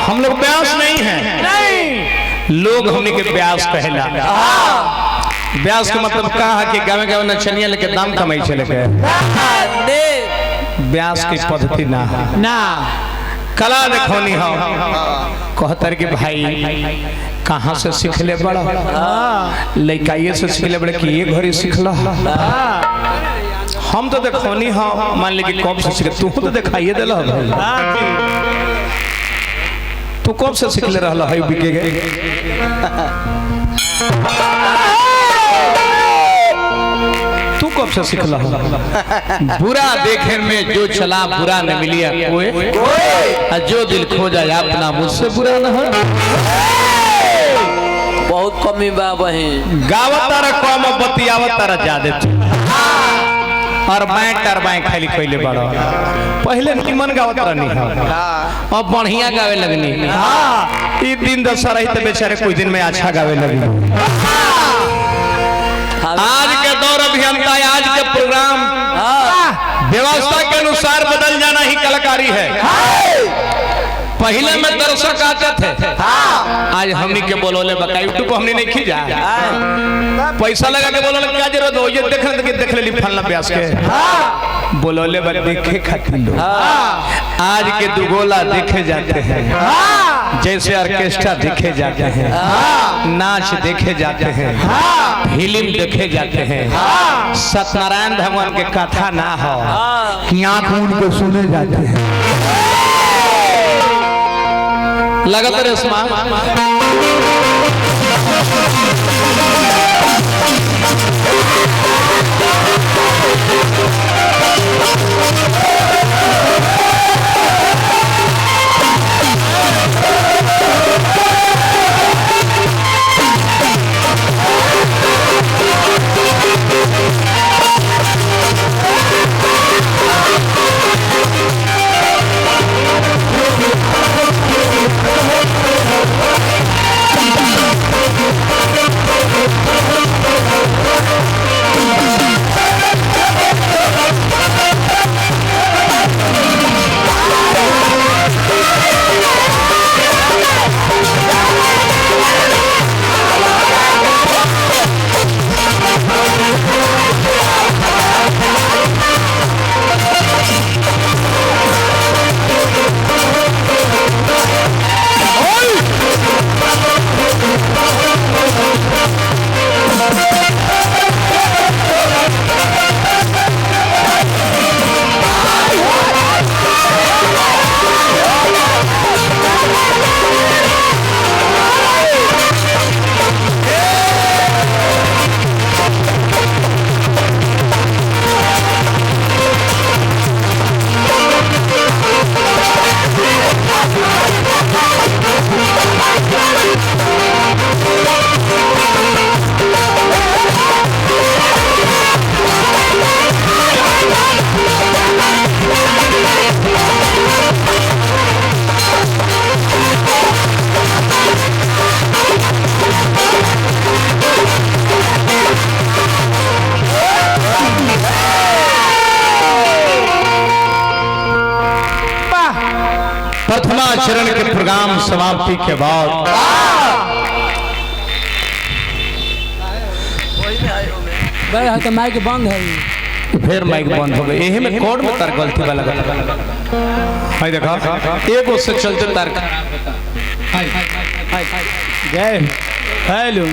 हम लोग ब्यास नहीं हैं, नहीं लोग हमने के ब्यास कहला। ब्यास का मतलब का है कि गाँव गाँव नचनिया लेके दाम कमाई चले गए। ब्यास की पद्धति ना ना कला देखोनी हो कहतर के भाई कहाँ से सीख ले बड़ा लड़काइए से सीख ले बड़े कि ये घड़ी सीखला। हम तो देखोनी हो मान ले कि कब से सीखे तू तो दिखाइए दिला भाई तू कब से सीख ले रहा है बिके तू कब से सीखला हो। बुरा देखे में जो चला बुरा न मिलिया कोई जो दिल खोजा अपना मुझसे बुरा न हो। बहुत कमी बा बहन गावत तारा कम बतियावत तारा ज्यादा और मैं टरबाएं खाली कोइले बड़ा पहले निमन गावत रहनी अब बढ़िया गावे लगनी। ई दिन दशा रही तो बेचारे कुछ दिन में अच्छा गावे लगी। आज के दौर अभियंता आज के प्रोग्राम व्यवस्था के अनुसार बदल जाना ही कलाकारी है। पहले में दर्शक आते थे आज हमनी के बोलोले बका यूट्यूब हमने नहीं खींचा पैसा लगा के बोलोले क्या जरूरत हो ये देख ले फलना ब्यास के बोलोले बक देखे खातिर आज के दुगोला देखे जाते हैं जैसे ऑर्केस्ट्रा देखे जाते हैं नाच देखे जाते हैं फिल्म देखे जाते हैं। सत्यनारायण भगवान के कथा ना हो कि आंख मूंद के सुने जाते हैं लगातार प्रथमा चरण के प्रोग्राम समाप्ति के बाद तो माइक बंद है फिर माइक बंद हो गई यही में कोड में तार गलती वाला हाय देखा एगो से चलते तार हाय हाय हेलो